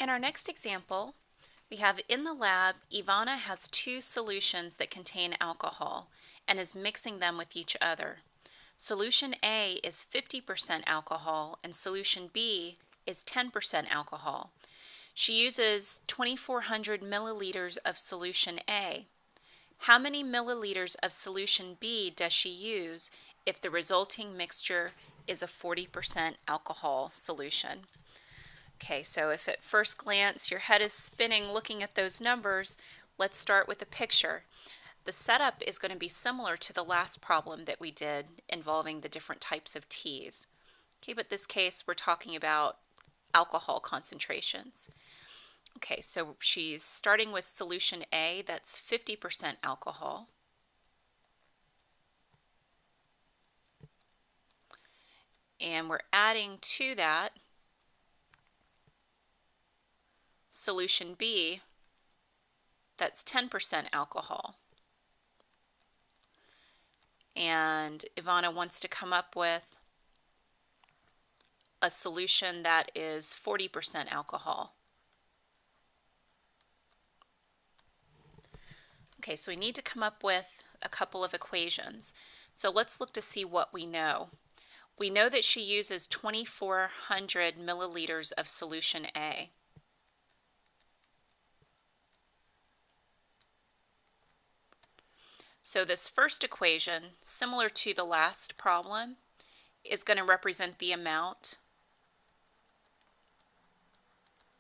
In our next example, we have in the lab, Ivana has two solutions that contain alcohol and is mixing them with each other. Solution A is 50% alcohol and solution B is 10% alcohol. She uses 2,400 milliliters of solution A. How many milliliters of solution B does she use if the resulting mixture is a 40% alcohol solution? Okay, so if at first glance your head is spinning looking at those numbers, let's start with a picture. The setup is going to be similar to the last problem that we did involving the different types of teas. Okay, but this case we're talking about alcohol concentrations. Okay, so she's starting with solution A, that's 50% alcohol. And we're adding to that solution B, that's 10% alcohol. And Ivana wants to come up with a solution that is 40% alcohol. Okay, so we need to come up with a couple of equations. So let's look to see what we know. We know that she uses 2,400 milliliters of solution A. So this first equation, similar to the last problem, is going to represent the amount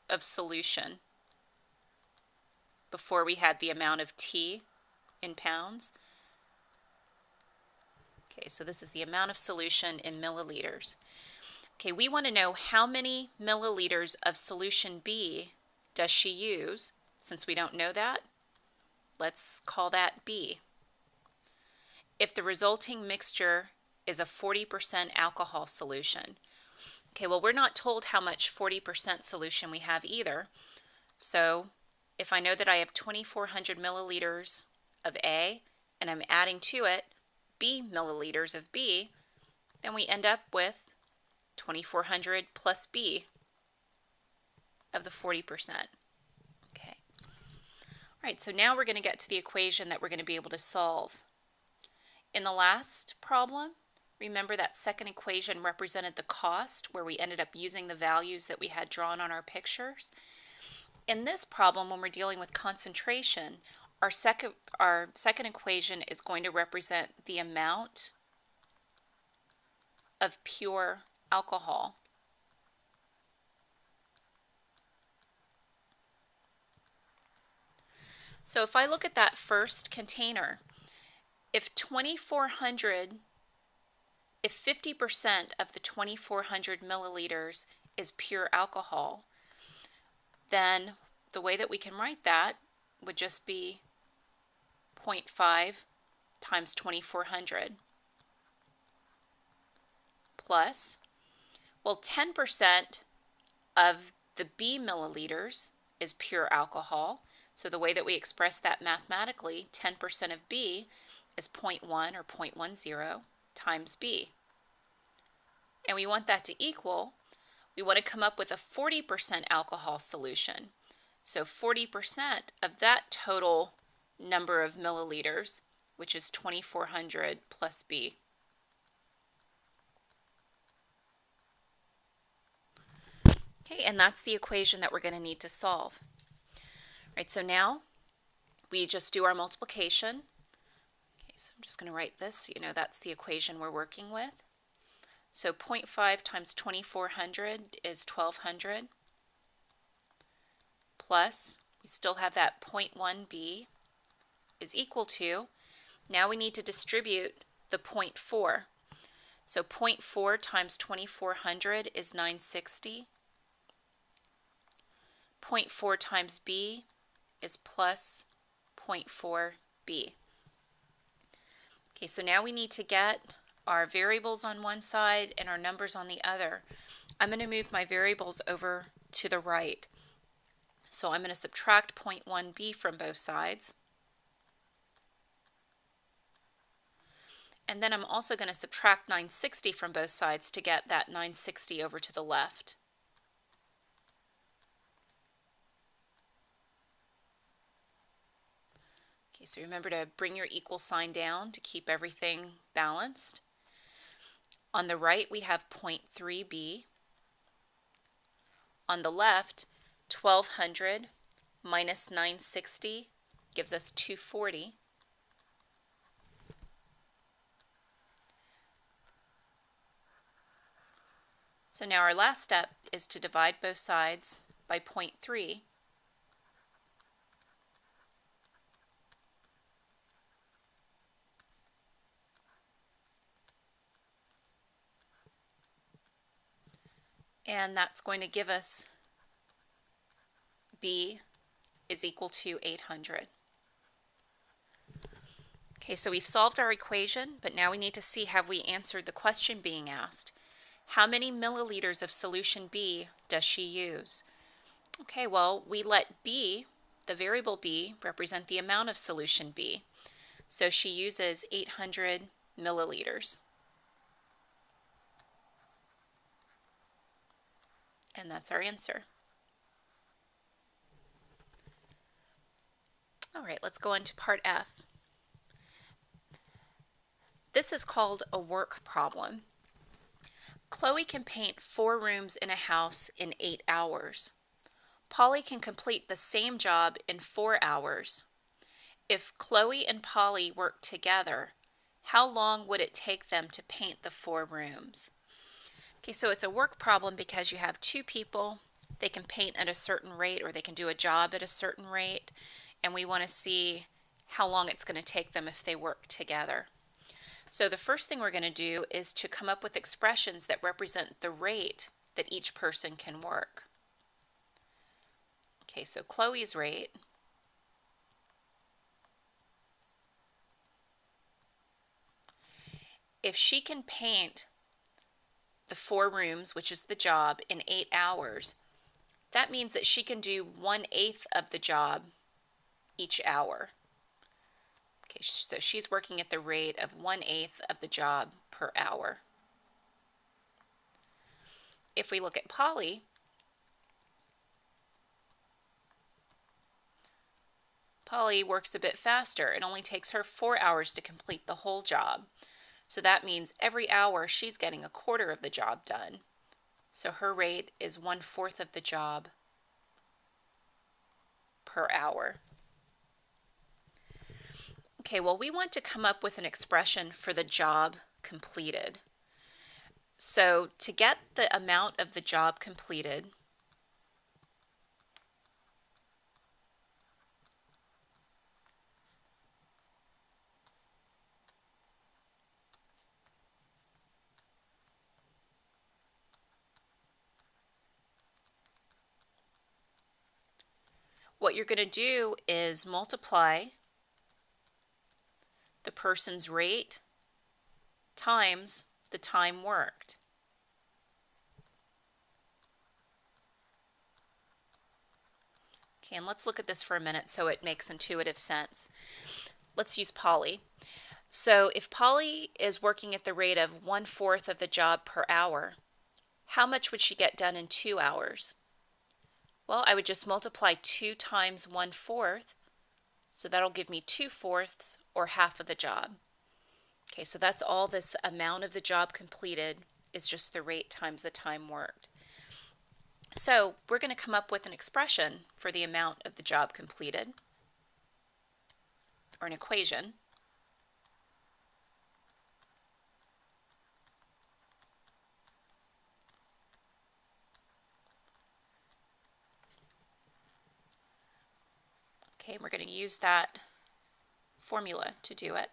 of solution before we had the amount of T in pounds. Okay, so this is the amount of solution in milliliters. Okay, we want to know how many milliliters of solution B does she use. Since we don't know that, let's call that B. If the resulting mixture is a 40% alcohol solution. Okay, well, we're not told how much 40% solution we have either. So if I know that I have 2,400 milliliters of A and I'm adding to it B milliliters of B, then we end up with 2,400 plus B of the 40%. Okay. All right, so now we're going to get to the equation that we're going to be able to solve. In the last problem, remember that second equation represented the cost, where we ended up using the values that we had drawn on our pictures. In this problem, when we're dealing with concentration, our second equation is going to represent the amount of pure alcohol. So if I look at that first container, if 50% of the 2,400 milliliters is pure alcohol, then the way that we can write that would just be 0.5 times 2,400 plus, well, 10% of the B milliliters is pure alcohol. So the way that we express that mathematically, 10% of B is 0.1 or 0.10 times B. And we want that to equal, we want to come up with a 40% alcohol solution. So 40% of that total number of milliliters, which is 2,400 plus B. Okay, and that's the equation that we're going to need to solve. All right, so now we just do our multiplication. So I'm just going to write this so you know that's the equation we're working with. So 0.5 times 2,400 is 1,200 plus, we still have that 0.1b is equal to, now we need to distribute the 0.4. So 0.4 times 2,400 is 960. 0.4 times b is plus 0.4b. Okay, so now we need to get our variables on one side and our numbers on the other. I'm going to move my variables over to the right. So I'm going to subtract 0.1b from both sides. And then I'm also going to subtract 960 from both sides to get that 960 over to the left. Okay, so remember to bring your equal sign down to keep everything balanced. On the right, we have 0.3b. On the left, 1200 minus 960 gives us 240. So now our last step is to divide both sides by 0.3. And that's going to give us b is equal to 800. Okay, so we've solved our equation, but now we need to see have we answered the question being asked. How many milliliters of solution B does she use? Okay, well, we let B, the variable B, represent the amount of solution B. So she uses 800 milliliters. And that's our answer. All right, let's go on to part F. This is called a work problem. Chloe can paint 4 rooms in a house in 8 hours. Polly can complete the same job in 4 hours. If Chloe and Polly work together, how long would it take them to paint the 4 rooms? Okay, so it's a work problem because you have 2 people. They can paint at a certain rate, or they can do a job at a certain rate, and we want to see how long it's going to take them if they work together. So the first thing we're going to do is to come up with expressions that represent the rate that each person can work. Okay, so Chloe's rate if she can paint the 4 rooms, which is the job, in 8 hours, that means that she can do 1/8 of the job each hour. Okay, so she's working at the rate of 1/8 of the job per hour. If we look at Polly, Polly works a bit faster. It only takes her 4 hours to complete the whole job. So that means every hour she's getting 1/4 of the job done. So her rate is 1/4 of the job per hour. Okay, well, we want to come up with an expression for the job completed. So to get the amount of the job completed, what you're going to do is multiply the person's rate times the time worked. Okay, and let's look at this for a minute so it makes intuitive sense. Let's use Polly. So if Polly is working at the rate of 1/4 of the job per hour, how much would she get done in 2 hours? Well, I would just multiply 2 times 1/4, so that'll give me 2/4 or half of the job. Okay, so that's all this amount of the job completed is just the rate times the time worked. So we're going to come up with an expression for the amount of the job completed, or an equation. Okay, we're going to use that formula to do it.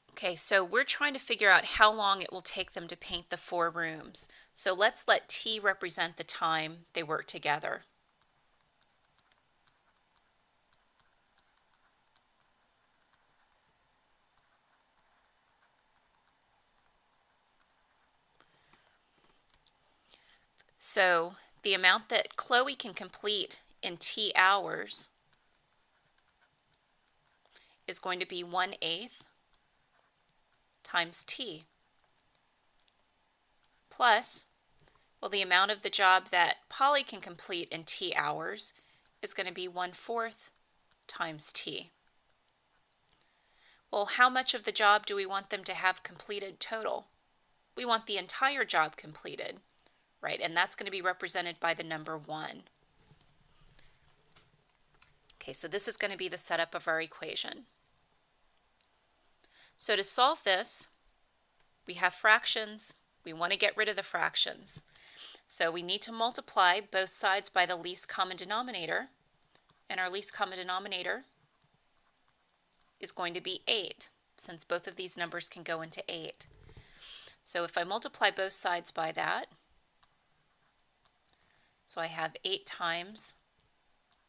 Okay, so we're trying to figure out how long it will take them to paint the 4 rooms. So let's let T represent the time they work together. So the amount that Chloe can complete in T hours is going to be 1/8 times T plus Well, the amount of the job that Polly can complete in T hours is going to be 1/4 times T. Well, how much of the job do we want them to have completed total? We want the entire job completed, right? And that's going to be represented by the number 1. Okay, so this is going to be the setup of our equation. So to solve this, we have fractions. We want to get rid of the fractions. So we need to multiply both sides by the least common denominator. And our least common denominator is going to be 8, since both of these numbers can go into 8. So if I multiply both sides by that, so I have 8 times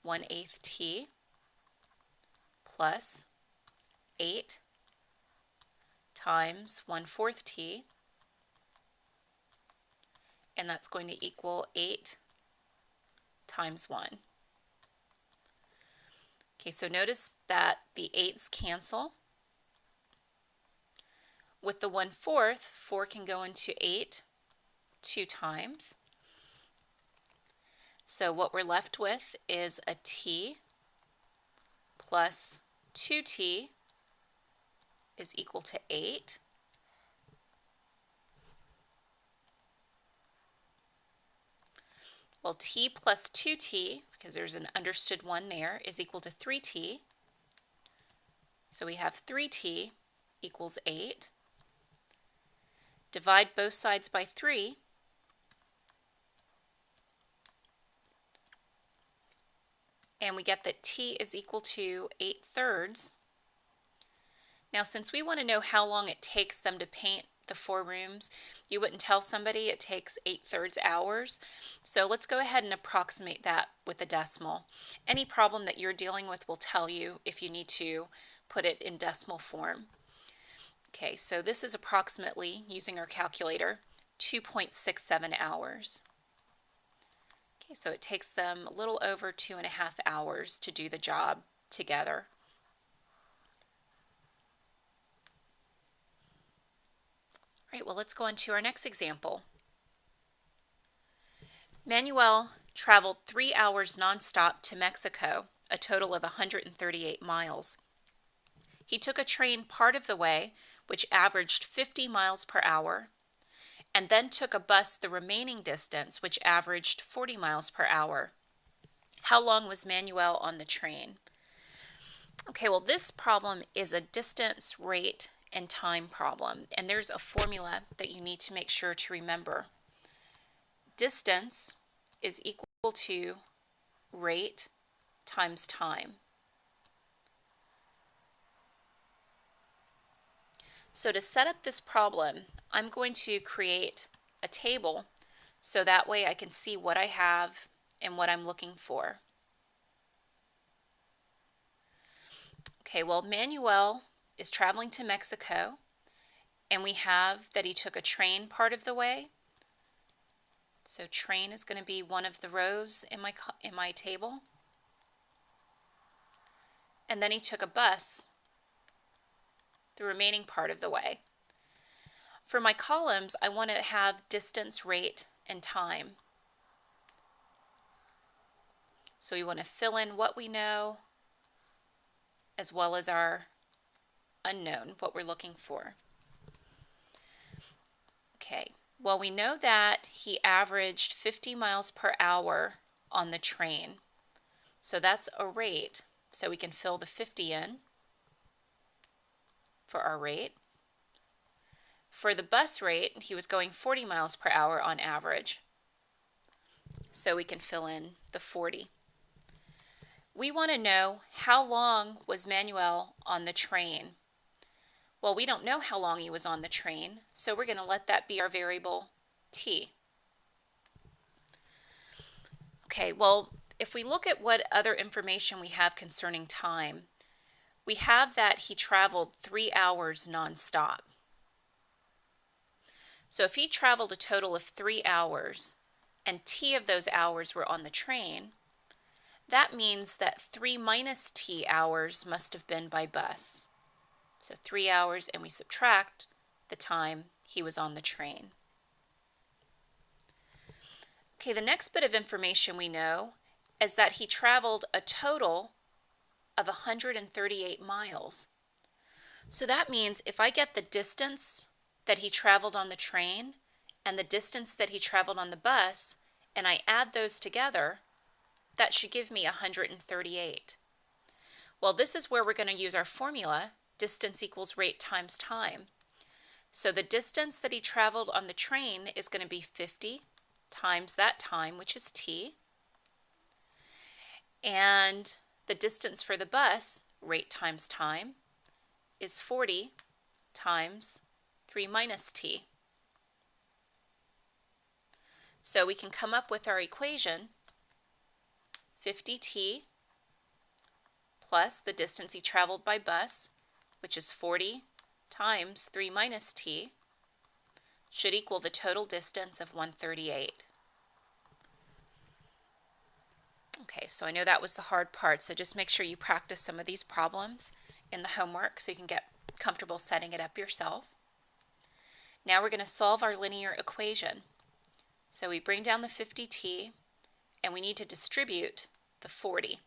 1/8 T plus 8 times 1/4 T, and that's going to equal 8 times 1. Okay, so notice that the 8's cancel. With the 1/4, 4 can go into 8 2 times. So what we're left with is a T plus 2T is equal to 8. Well, T plus 2T, because there's an understood 1 there, is equal to 3T. So we have 3T equals 8. Divide both sides by 3. And we get that T is equal to 8/3. Now, since we want to know how long it takes them to paint the 4 rooms, you wouldn't tell somebody it takes 8/3 hours. So let's go ahead and approximate that with a decimal. Any problem that you're dealing with will tell you if you need to put it in decimal form. Okay, so this is approximately, using our calculator, 2.67 hours. Okay, so it takes them a little over 2.5 hours to do the job together. All right, well, let's go on to our next example. Manuel traveled 3 hours nonstop to Mexico, a total of 138 miles. He took a train part of the way, which averaged 50 miles per hour, and then took a bus the remaining distance, which averaged 40 miles per hour. How long was Manuel on the train? Okay, well, this problem is a distance, rate, and time problem, and there's a formula that you need to make sure to remember. Distance is equal to rate times time. So to set up this problem, I'm going to create a table so that way I can see what I have and what I'm looking for. Okay, well, Manuel is traveling to Mexico, and we have that he took a train part of the way. So train is going to be one of the rows in my table. And then he took a bus the remaining part of the way. For my columns, I want to have distance, rate, and time. So we want to fill in what we know as well as our unknown, what we're looking for. Okay, well, we know that he averaged 50 miles per hour on the train. So that's a rate. So we can fill the 50 in for our rate. For the bus rate, he was going 40 miles per hour on average. So we can fill in the 40. We want to know how long was Manuel on the train. Well, we don't know how long he was on the train, so we're going to let that be our variable t. Okay, well, if we look at what other information we have concerning time, we have that he traveled 3 hours nonstop. So if he traveled a total of 3 hours and t of those hours were on the train, that means that 3 minus t hours must have been by bus. So 3 hours, and we subtract the time he was on the train. Okay, the next bit of information we know is that he traveled a total of 138 miles. So that means if I get the distance that he traveled on the train and the distance that he traveled on the bus, and I add those together, that should give me 138. Well, this is where we're going to use our formula, distance equals rate times time. So the distance that he traveled on the train is going to be 50 times that time, which is t. And the distance for the bus, rate times time, is 40 times 3 minus t. So we can come up with our equation, 50t plus the distance he traveled by bus, which is 40 times 3 minus t, should equal the total distance of 138. Okay, so I know that was the hard part, so just make sure you practice some of these problems in the homework so you can get comfortable setting it up yourself. Now we're going to solve our linear equation. So we bring down the 50t and we need to distribute the 40.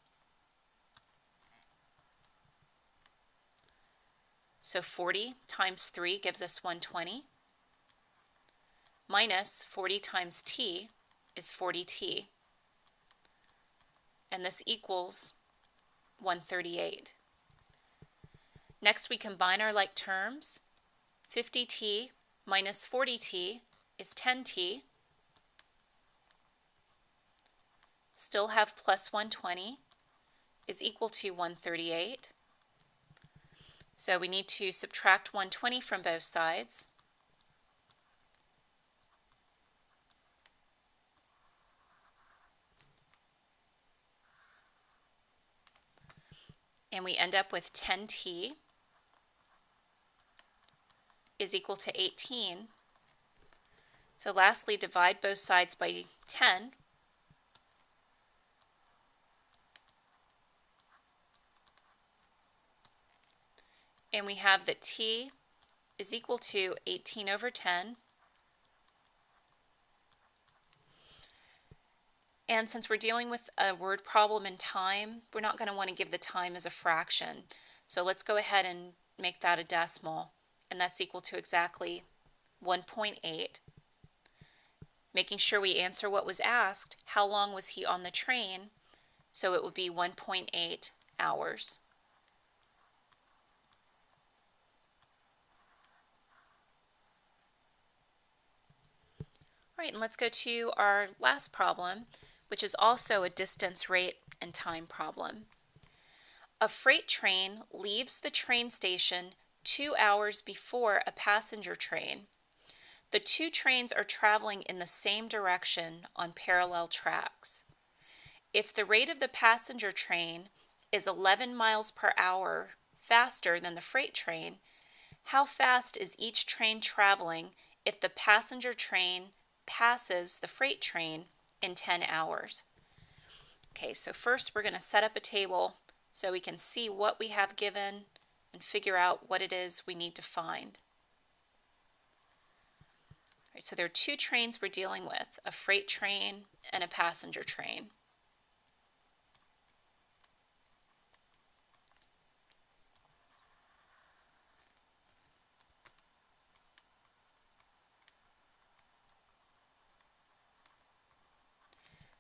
So 40 times 3 gives us 120, minus 40 times t is 40t, and this equals 138. Next we combine our like terms. 50t minus 40t is 10t. Still have plus 120 is equal to 138. So we need to subtract 120 from both sides. And we end up with 10t is equal to 18. So lastly, divide both sides by 10. And we have that t is equal to 18 over 10. And since we're dealing with a word problem in time, we're not going to want to give the time as a fraction. So let's go ahead and make that a decimal. And that's equal to exactly 1.8. Making sure we answer what was asked, how long was he on the train? So it would be 1.8 hours. All right, and let's go to our last problem, which is also a distance, rate, and time problem. A freight train leaves the train station 2 hours before a passenger train. The two trains are traveling in the same direction on parallel tracks. If the rate of the passenger train is 11 miles per hour faster than the freight train, how fast is each train traveling if the passenger train passes the freight train in 10 hours? Okay, so first we're going to set up a table so we can see what we have given and figure out what it is we need to find. All right, so there are two trains we're dealing with, a freight train and a passenger train.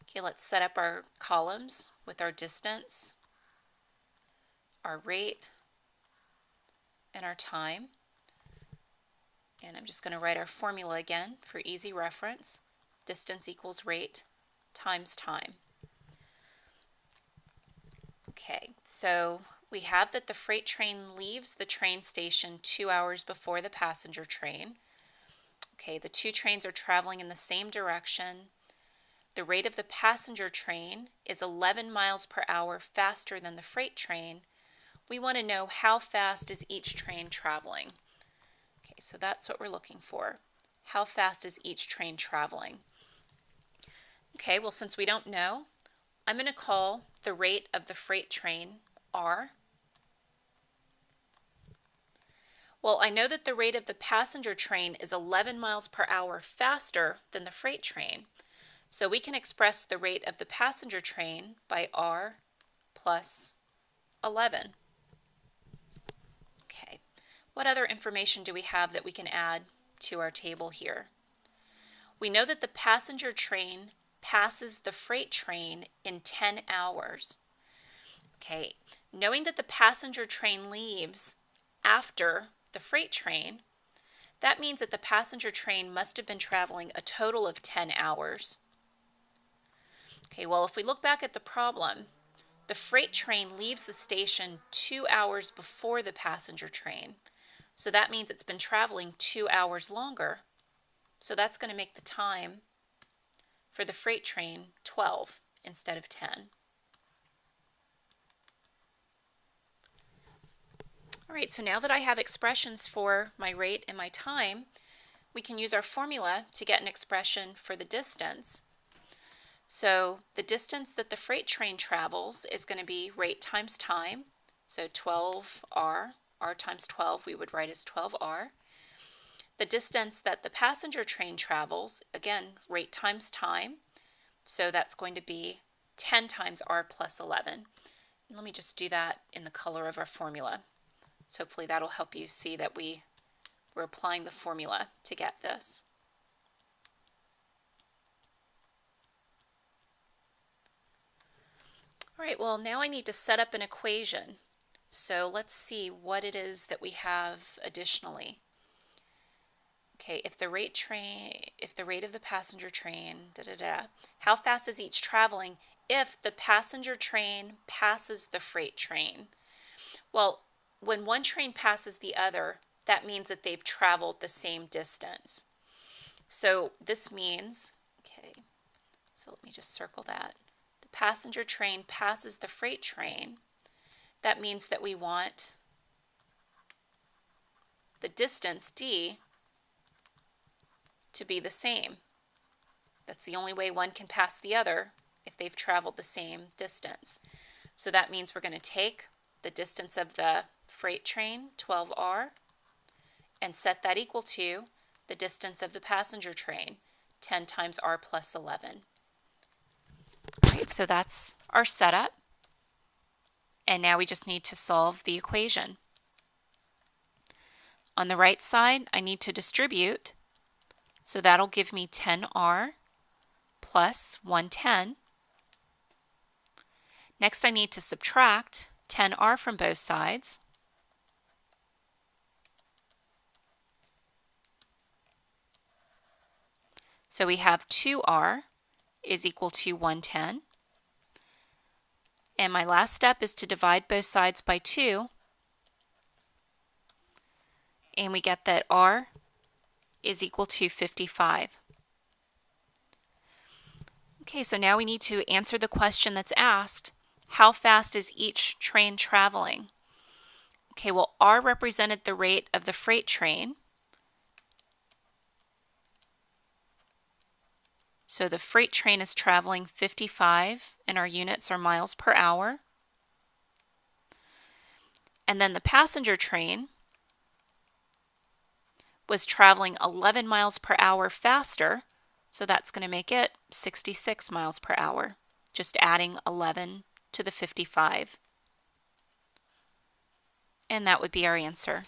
Okay, let's set up our columns with our distance, our rate, and our time. And I'm just going to write our formula again for easy reference. Distance equals rate times time. Okay, so we have that the freight train leaves the train station 2 hours before the passenger train. Okay, the two trains are traveling in the same direction. The rate of the passenger train is 11 miles per hour faster than the freight train. We want to know how fast is each train traveling. Okay, so that's what we're looking for. How fast is each train traveling? Okay, well, since we don't know, I'm going to call the rate of the freight train R. Well, I know that the rate of the passenger train is 11 miles per hour faster than the freight train. So we can express the rate of the passenger train by r plus 11. Okay, what other information do we have that we can add to our table here? We know that the passenger train passes the freight train in 10 hours. Okay, knowing that the passenger train leaves after the freight train, that means that the passenger train must have been traveling a total of 10 hours. Okay, well, if we look back at the problem, the freight train leaves the station 2 hours before the passenger train. So that means it's been traveling 2 hours longer. So that's going to make the time for the freight train 12 instead of 10. All right, so now that I have expressions for my rate and my time, we can use our formula to get an expression for the distance. So the distance that the freight train travels is going to be rate times time. So 12r, r times 12 we would write as 12r. The distance that the passenger train travels, again, rate times time. So that's going to be 10 times r plus 11. And let me just do that in the color of our formula. So hopefully that'll help you see that we're applying the formula to get this. All right, well, now I need to set up an equation. So let's see what it is that we have additionally. Okay, if the rate of the passenger train, how fast is each traveling if the passenger train passes the freight train? Well, when one train passes the other, that means that they've traveled the same distance. So this means, okay, so let me just circle that. The passenger train passes the freight train. That means that we want the distance, d, to be the same. That's the only way one can pass the other, if they've traveled the same distance. So that means we're going to take the distance of the freight train, 12r, and set that equal to the distance of the passenger train, 10 times r plus 11. All right, so that's our setup. And now we just need to solve the equation. On the right side, I need to distribute. So that'll give me 10r plus 110. Next, I need to subtract 10r from both sides. So we have 2r is equal to 110. And my last step is to divide both sides by 2. And we get that r is equal to 55. Okay, so now we need to answer the question that's asked. How fast is each train traveling? Okay, well, r represented the rate of the freight train. So the freight train is traveling 55, and our units are miles per hour. And then the passenger train was traveling 11 miles per hour faster, so that's going to make it 66 miles per hour, just adding 11 to the 55. And that would be our answer.